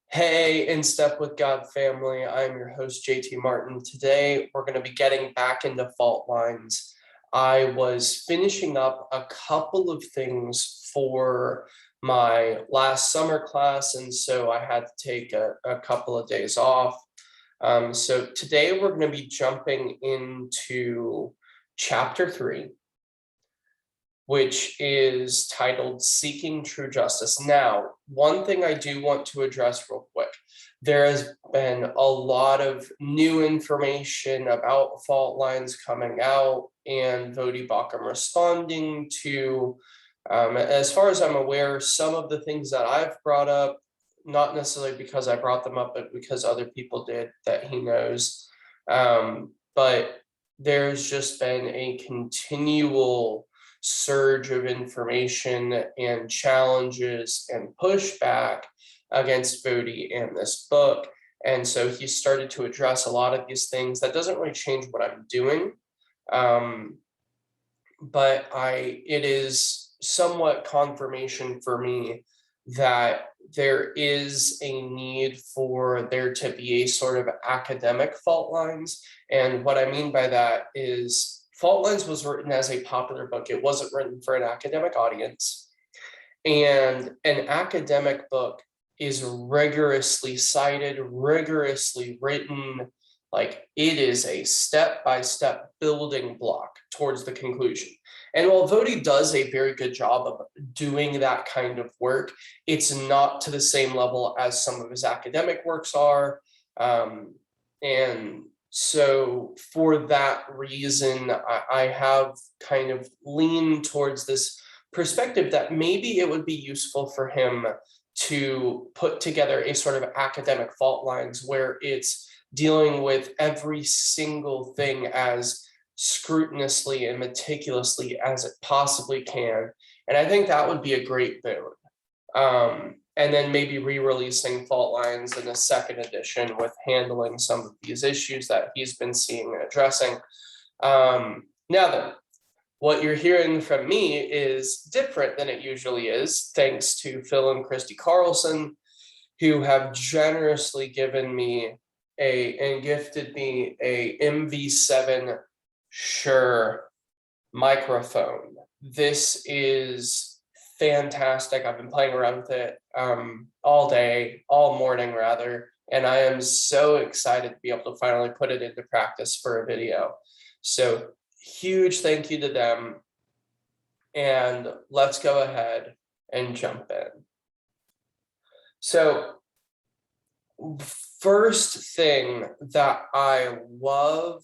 Hey, In Step with God family, I'm your host, JT Martin. Today, we're going to be getting back into fault lines. I was finishing up a couple of things for my last summer class, and so I had to take a couple of days off. So today, we're going to be jumping into chapter 3, which is titled Seeking True Justice. Now, one thing I do want to address real quick. There has been a lot of new information about fault lines coming out and Voddie Baucham responding to, as far as I'm aware, some of the things that I've brought up, not necessarily because I brought them up, but because other people did that he knows. But there's just been a continual surge of information and challenges and pushback against Voddie and this book. And so he started to address a lot of these things. That doesn't really change what I'm doing. But it is somewhat confirmation for me that there is a need for there to be a sort of academic fault lines. And what I mean by that is Fault Lines was written as a popular book. It wasn't written for an academic audience. And an academic book is rigorously cited, rigorously written. Like, it is a step-by-step building block towards the conclusion. And while Voddie does a very good job of doing that kind of work, it's not to the same level as some of his academic works are. And so for that reason, I have kind of leaned towards this perspective that maybe it would be useful for him to put together a sort of academic fault lines where it's dealing with every single thing as scrupulously and meticulously as it possibly can. And I think that would be a great boon. And then maybe re-releasing Fault Lines in a second edition with handling some of these issues that he's been seeing and addressing. Now then, what you're hearing from me is different than it usually is, thanks to Phil and Christy Carlson, who have generously given me and gifted me a MV7 Shure microphone. This is fantastic. I've been playing around with it all morning rather, and I am so excited to be able to finally put it into practice for a video. So huge thank you to them, and let's go ahead and jump in. So first thing that I love,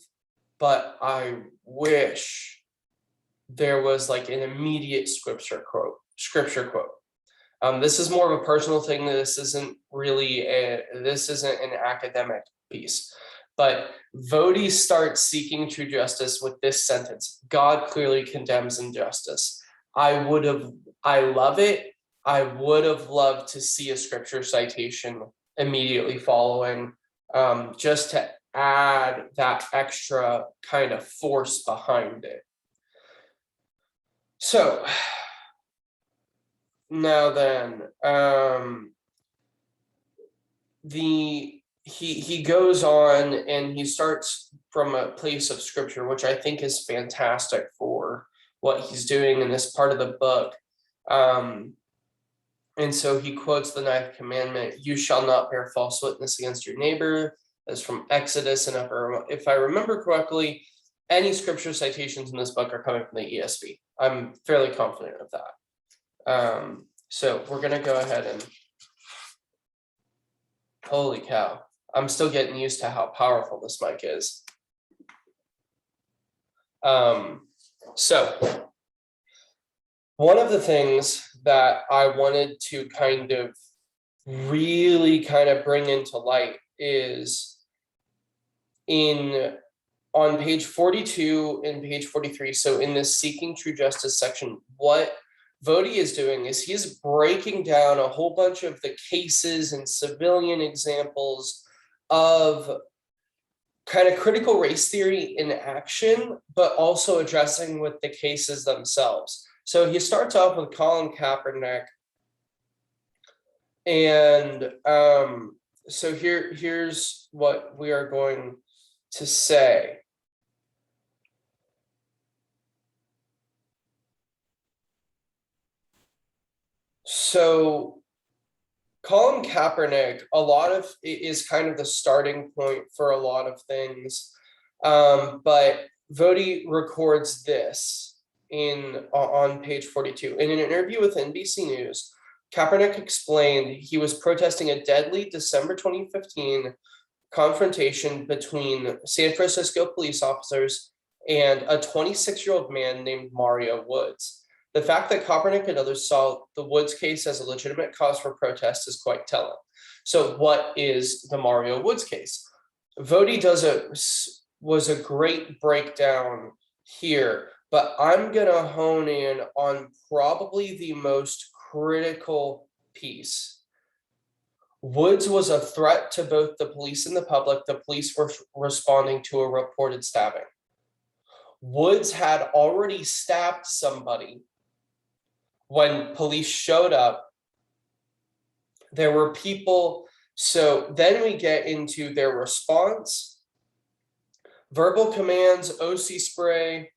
but I wish there was like an immediate scripture quote. This is more of a personal thing. This isn't an academic piece. But Voddie starts seeking true justice with this sentence: God clearly condemns injustice. I love it. I would have loved to see a scripture citation immediately following, just to add that extra kind of force behind it. So now then, he goes on and he starts from a place of scripture, which I think is fantastic for what he's doing in this part of the book. And so he quotes the 9th commandment: "You shall not bear false witness against your neighbor." That's from Exodus. And if I remember correctly, any scripture citations in this book are coming from the ESV. I'm fairly confident of that. So we're going to go ahead and, holy cow, I'm still getting used to how powerful this mic is. So one of the things that I wanted to really bring into light is on page 42 and page 43. So in this Seeking True Justice section, what Voddie is doing is he's breaking down a whole bunch of the cases and civilian examples of kind of critical race theory in action, but also addressing with the cases themselves. So he starts off with Colin Kaepernick And so here's what we are going to say. So Colin Kaepernick, a lot of it is kind of the starting point for a lot of things. But Vody records this on page 42. In an interview with NBC News, Kaepernick explained he was protesting a deadly December 2015 confrontation between San Francisco police officers and a 26-year-old man named Mario Woods. The fact that Kaepernick and others saw the Woods case as a legitimate cause for protest is quite telling. So what is the Mario Woods case? Vody was a great breakdown here, but I'm gonna hone in on probably the most critical piece. Woods was a threat to both the police and the public. The police were responding to a reported stabbing. Woods had already stabbed somebody when police showed up. There were people. So then we get into their response. Verbal commands, OC spray,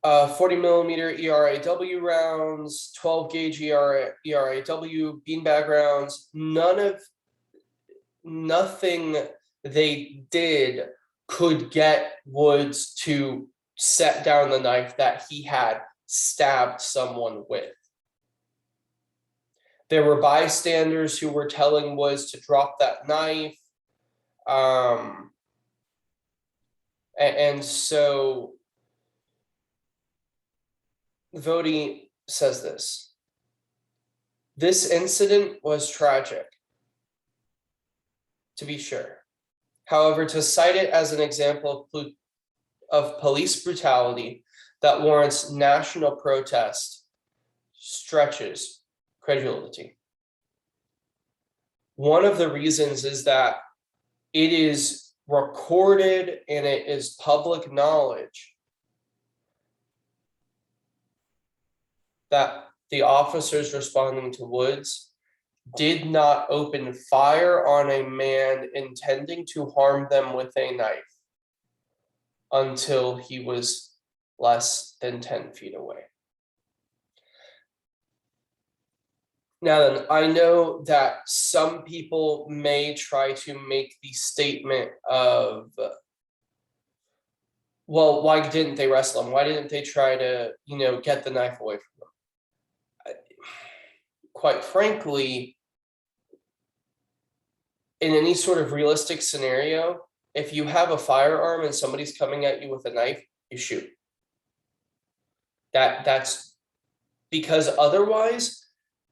40 millimeter ERAW rounds, 12 gauge ERAW beanbag rounds. Nothing they did could get Woods to set down the knife that he had stabbed someone with. There were bystanders who were telling Woods to drop that knife. And so Vody says this. This incident was tragic, to be sure. However, to cite it as an example of police brutality that warrants national protest stretches credulity. One of the reasons is that it is recorded and it is public knowledge that the officers responding to Woods did not open fire on a man intending to harm them with a knife until he was less than 10 feet away. Now then, I know that some people may try to make the statement of, well, why didn't they wrestle him? Why didn't they try to, get the knife away from him? Quite frankly, in any sort of realistic scenario, if you have a firearm and somebody's coming at you with a knife, you shoot. That's because otherwise,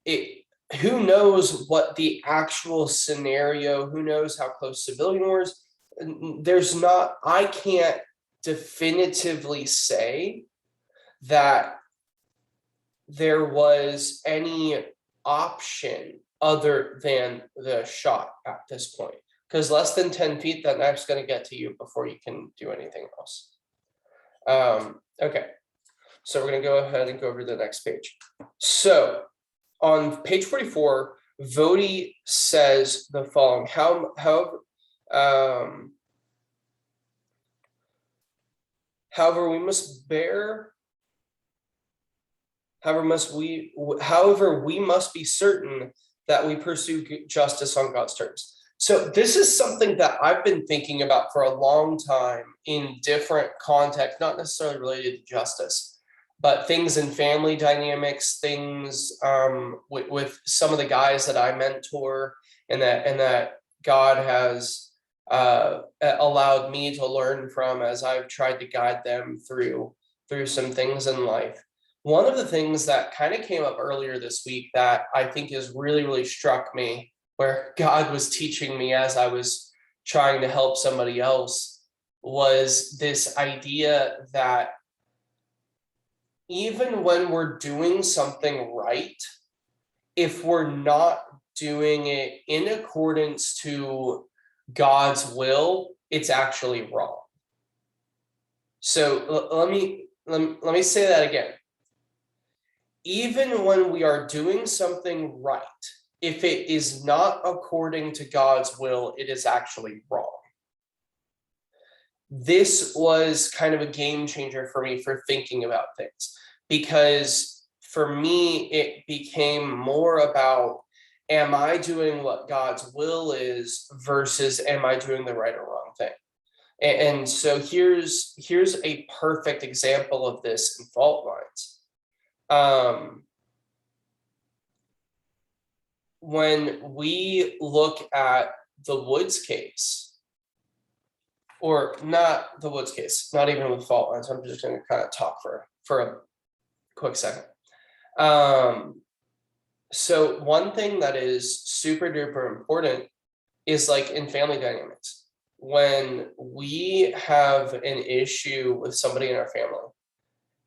who knows what the actual scenario, who knows how close civilian wars, I can't definitively say that there was any option other than the shot at this point. Because less than 10 feet, that knife's going to get to you before you can do anything else. Okay, so we're going to go ahead and go over to the next page. So on page 44, Vody says the following: however, we must be certain that we pursue justice on God's terms. So this is something that I've been thinking about for a long time in different contexts, not necessarily related to justice, but things in family dynamics, things with some of the guys that I mentor, and that God has allowed me to learn from as I've tried to guide them through some things in life. One of the things that kind of came up earlier this week that I think has really, really struck me, where God was teaching me as I was trying to help somebody else, was this idea that even when we're doing something right, if we're not doing it in accordance to God's will, it's actually wrong. So let me say that again. even when we are doing something right, if it is not according to God's will, it is actually wrong. This was kind of a game changer for me for thinking about things, because for me, it became more about, am I doing what God's will is versus am I doing the right or wrong thing? And so here's a perfect example of this in fault lines. When we look at the Woods case, or not the Woods case, not even with fault lines, I'm just going to kind of talk for a quick second. So one thing that is super duper important is like in family dynamics. When we have an issue with somebody in our family,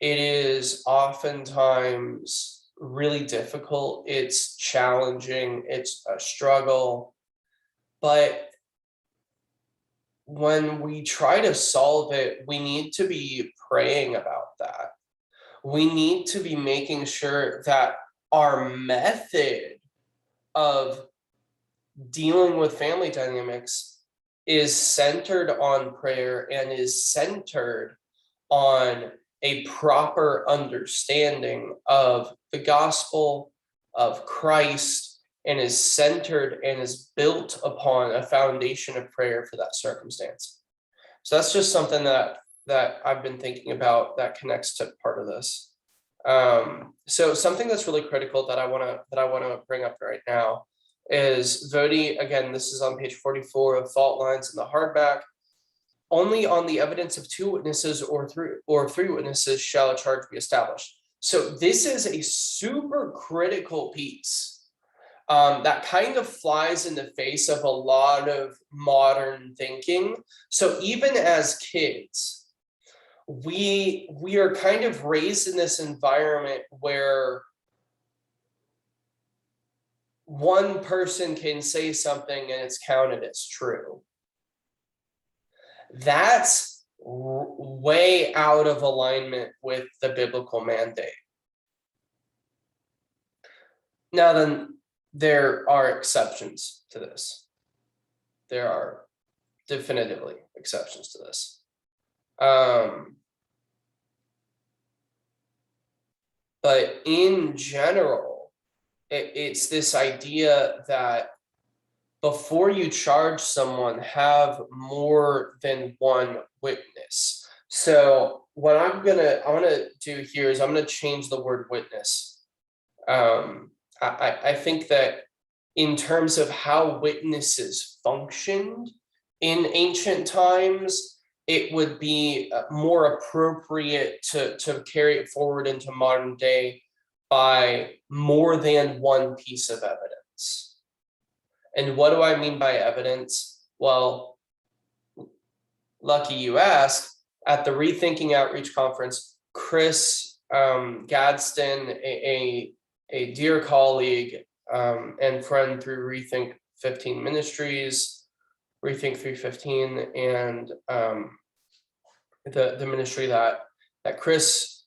it is oftentimes really difficult. It's challenging. It's a struggle. But when we try to solve it, we need to be praying about that. We need to be making sure that our method of dealing with family dynamics is centered on prayer and is centered on a proper understanding of the gospel of Christ, and is centered and is built upon a foundation of prayer for that circumstance. So that's just something that I've been thinking about that connects to part of this. So something that's really critical that I want to bring up right now is Vody. Again, this is on page 44 of Fault Lines in the hardback. Only on the evidence of 2 witnesses or 3 witnesses shall a charge be established. So this is a super critical piece that kind of flies in the face of a lot of modern thinking. So even as kids, we are kind of raised in this environment where one person can say something and it's counted as true. That's way out of alignment with the biblical mandate. Now then, there are exceptions to this. There are definitively exceptions to this. But in general, it's this idea that before you charge someone, have more than one witness. So what I want to do here is I'm going to change the word witness. I think that in terms of how witnesses functioned in ancient times, it would be more appropriate to carry it forward into modern day by more than one piece of evidence. And what do I mean by evidence? Well, lucky you asked. At the Rethinking Outreach Conference, Chris Gadsden, a dear colleague and friend through Rethink 15 Ministries, Rethink 315, and the ministry that Chris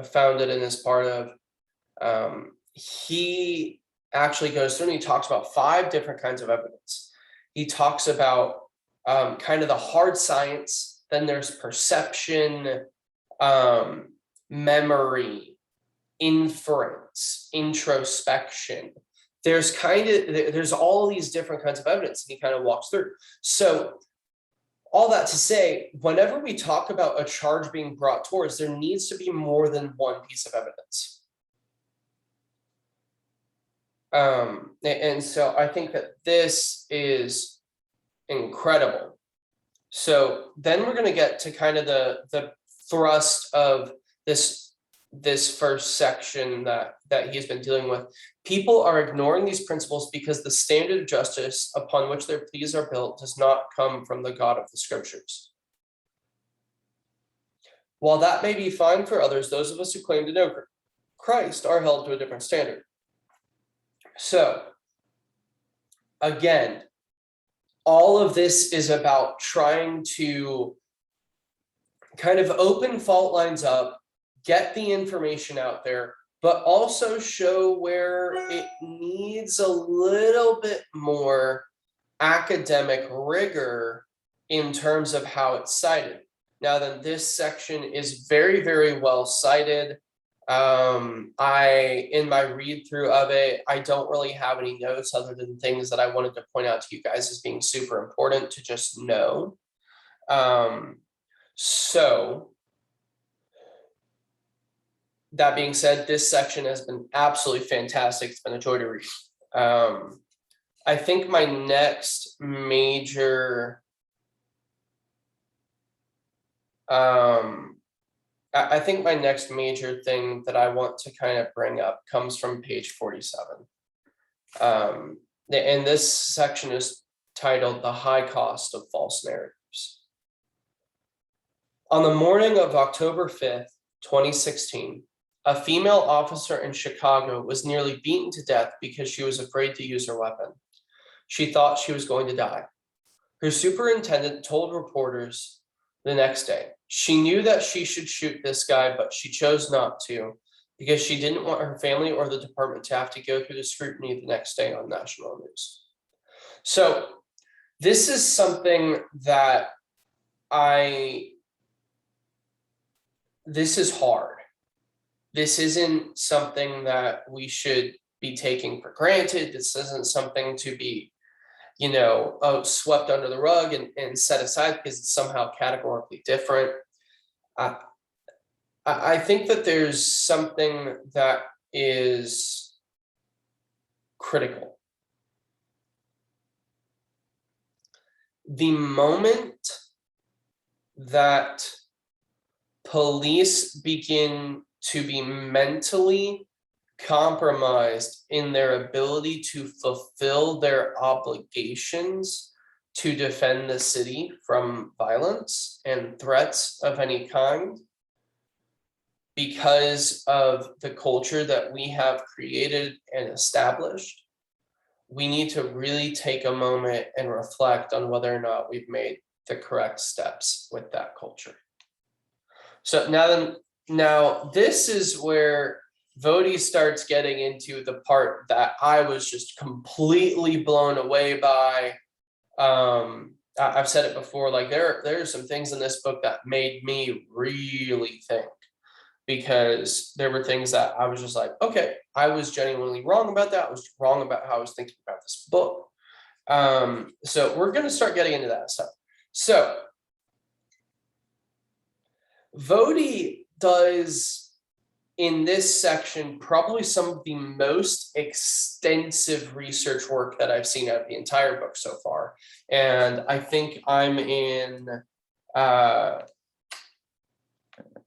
founded and is part of, he actually goes through and he talks about 5 different kinds of evidence. He talks about kind of the hard science, then there's perception, memory, inference, introspection. There's all these different kinds of evidence, and he kind of walks through. So all that to say, whenever we talk about a charge being brought towards, there needs to be more than one piece of evidence. And so I think that this is incredible. So then we're going to get to kind of the thrust of this first section that he's been dealing with. People are ignoring these principles because the standard of justice upon which their pleas are built does not come from the God of the scriptures. While that may be fine for others, those of us who claim to know Christ are held to a different standard. So, again, all of this is about trying to kind of open fault lines up get the information out there, but also show where it needs a little bit more academic rigor in terms of how it's cited. Now then, this section is very, very well cited. In my read through of it, I don't really have any notes other than things that I wanted to point out to you guys as being super important to just know. So that being said, this section has been absolutely fantastic. It's been a joy to read. I think my next major I think my next major thing that I want to kind of bring up comes from page 47. And this section is titled "The High Cost of False Narratives." On the morning of October 5th, 2016, a female officer in Chicago was nearly beaten to death because she was afraid to use her weapon. She thought she was going to die. Her superintendent told reporters the next day she knew that she should shoot this guy, but she chose not to because she didn't want her family or the department to have to go through the scrutiny the next day on national news. So this is something that this is hard. This isn't something that we should be taking for granted. This isn't something to be, swept under the rug and set aside because it's somehow categorically different. I think that there's something that is critical. The moment that police begin to be mentally compromised in their ability to fulfill their obligations to defend the city from violence and threats of any kind, because of the culture that we have created and established, we need to really take a moment and reflect on whether or not we've made the correct steps with that culture. So now this is where Vody starts getting into the part that I was just completely blown away by. I've said it before, like there are some things in this book that made me really think, because there were things that I was just like, okay, I was genuinely wrong about that. I was wrong about how I was thinking about this book. So we're going to start getting into that stuff. So Vody does in this section probably some of the most extensive research work that I've seen out of the entire book so far. And I think I'm in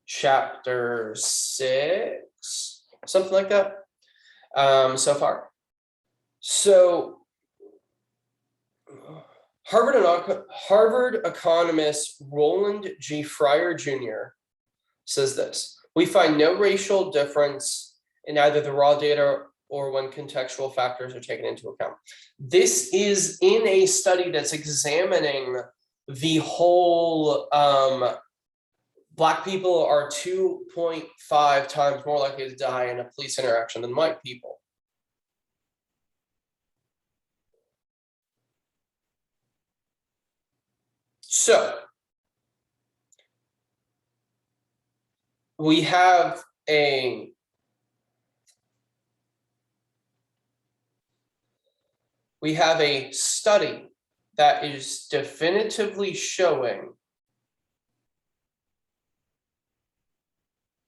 chapter 6, something like that, so far. So Harvard economist Roland G. Fryer Jr. says this: "We find no racial difference in either the raw data or when contextual factors are taken into account." This is in a study that's examining the whole Black people are 2.5 times more likely to die in a police interaction than white people. So we have a study that is definitively showing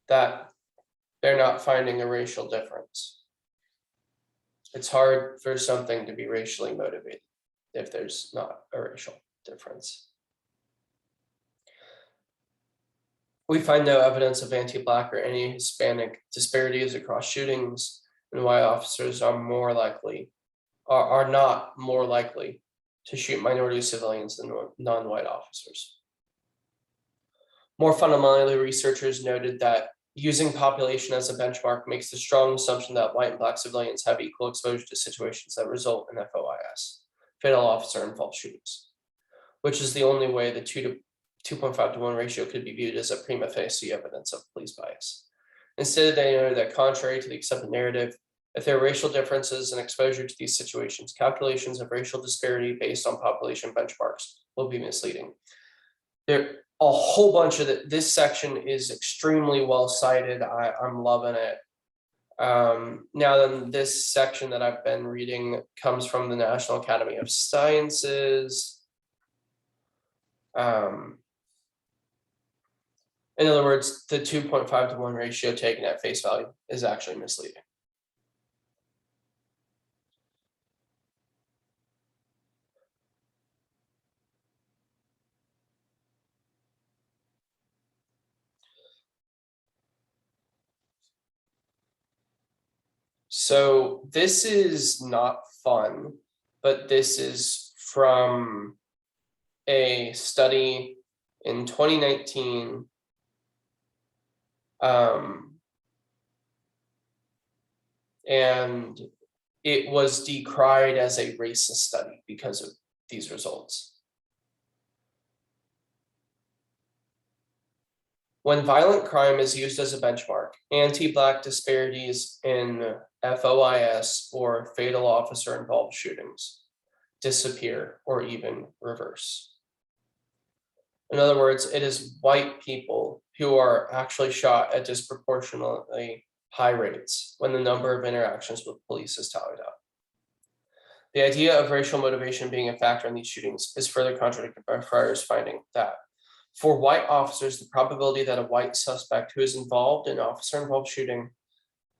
that they're not finding a racial difference. It's hard for something to be racially motivated if there's not a racial difference. We find no evidence of anti-Black or any Hispanic disparities across shootings, and why officers are not more likely to shoot minority civilians than non-white officers. More fundamentally, researchers noted that using population as a benchmark makes the strong assumption that white and Black civilians have equal exposure to situations that result in FOIS, fatal officer and false shootings, which is the only way the 2.5 to 1 ratio could be viewed as a prima facie evidence of police bias. Instead, they noted that contrary to the accepted narrative, if there are racial differences in exposure to these situations, calculations of racial disparity based on population benchmarks will be misleading. There a whole bunch of this section is extremely well cited. I'm loving it. Now then, this section that I've been reading comes from the National Academy of Sciences. In other words, the 2.5 to 1 ratio taken at face value is actually misleading. So this is not fun, but this is from a study in 2019. And it was decried as a racist study because of these results. When violent crime is used as a benchmark, anti-Black disparities in FOIS or fatal officer-involved shootings disappear or even reverse. In other words, it is white people who are actually shot at disproportionately high rates when the number of interactions with police is tallied up. The idea of racial motivation being a factor in these shootings is further contradicted by Fryer's finding that for white officers, the probability that a white suspect who is involved in officer-involved shooting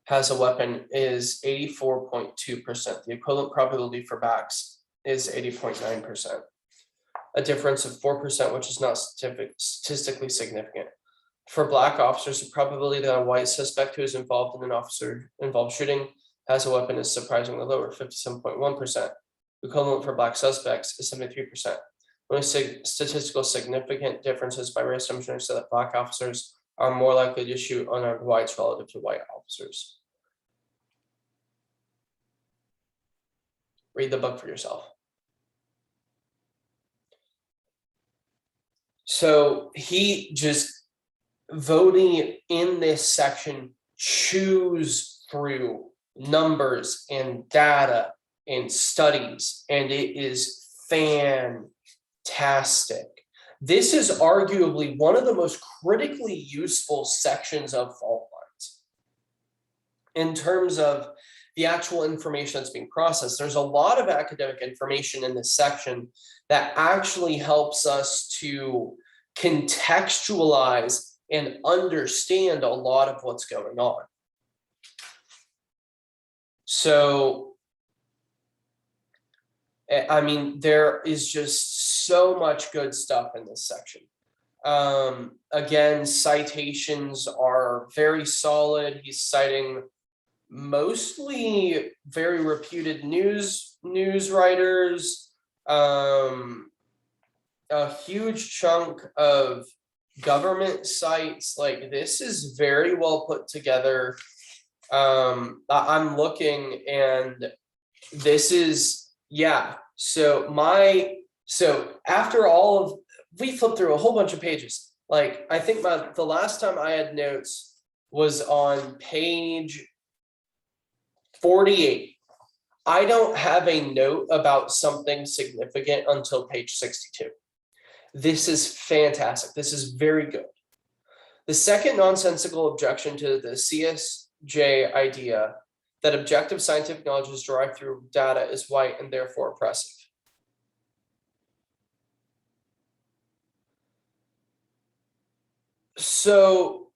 has a weapon is 84.2%. The equivalent probability for blacks is 80.9%. A difference of 4%, which is not statistically significant. For Black officers, the probability that a white suspect who is involved in an officer-involved shooting has a weapon is surprisingly lower, 57.1%. Equivalent for Black suspects is 73%. Only statistical significant differences by race demonstrate that Black officers are more likely to shoot unarmed whites relative to white officers. Read the book for yourself. So he just voting in this section chews through numbers and data and studies, and it is fantastic. This is arguably one of the most critically useful sections of fault lines in terms of the actual information that's being processed. There's a lot of academic information in this section that actually helps us to contextualize and understand a lot of what's going on. So, I mean, there is just so much good stuff in this section. Again, citations are very solid. He's citing mostly very reputed news writers, a huge chunk of government sites. Like, this is very well put together. I'm looking, and this is, yeah. So after all of, we flipped through a whole bunch of pages. Like, I think the last time I had notes was on page 48. I don't have a note about something significant until page 62. This is fantastic. This is very good. The second nonsensical objection to the CSJ idea that objective scientific knowledge is derived through data is white and therefore oppressive. So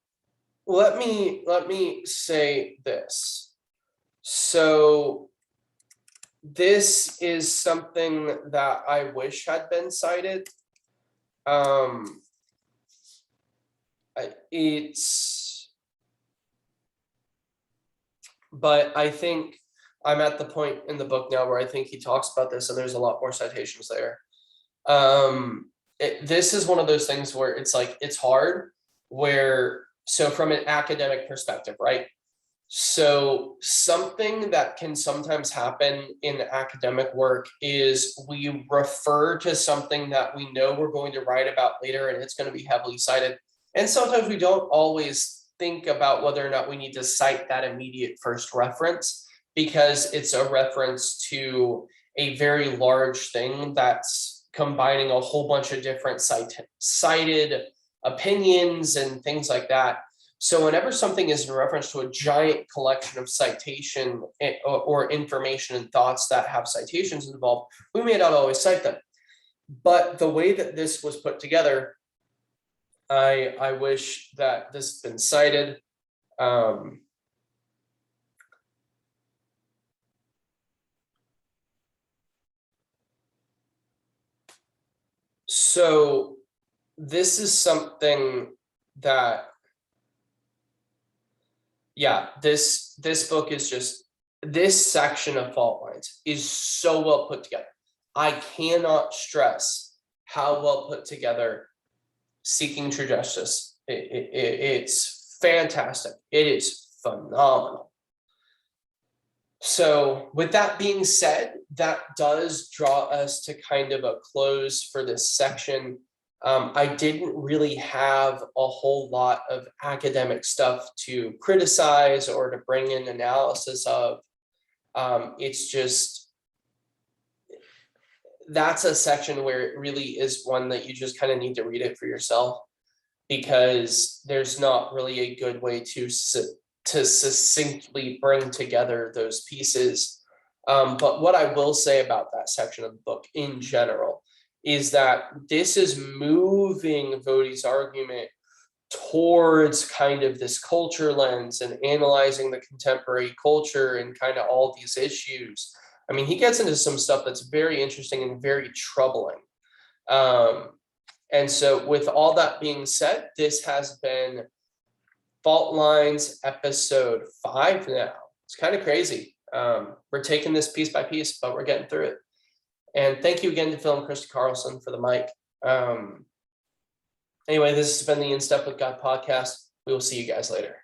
let me say this. So this is something that I wish had been cited. But I think I'm at the point in the book now where I think he talks about this, and there's a lot more citations there. This is one of those things where it's like, it's hard, so from an academic perspective, right? So something that can sometimes happen in academic work is we refer to something that we know we're going to write about later, and it's going to be heavily cited. And sometimes we don't always think about whether or not we need to cite that immediate first reference, because it's a reference to a very large thing that's combining a whole bunch of different cited opinions and things like that. So whenever something is in reference to a giant collection of citation or information and thoughts that have citations involved, we may not always cite them. But the way that this was put together, I wish that this had been cited. So this is something that, yeah, this book is just, this section of Fault Lines is so well put together. I cannot stress how well put together Seeking True Justice. It's fantastic. It is phenomenal. So with that being said, that does draw us to kind of a close for this section. I didn't really have a whole lot of academic stuff to criticize or to bring in analysis of. It's just, that's a section where it really is one that you just kind of need to read it for yourself, because there's not really a good way to succinctly bring together those pieces. But what I will say about that section of the book in general is that this is moving Voddie's argument towards kind of this culture lens and analyzing the contemporary culture and kind of all these issues. I mean, he gets into some stuff that's very interesting and very troubling. And so with all that being said, this has been Fault Lines episode 5 now. It's kind of crazy. We're taking this piece by piece, but we're getting through it. And thank you again to Phil and Krista Carlson for the mic. Anyway, this has been the In Step with God podcast. We will see you guys later.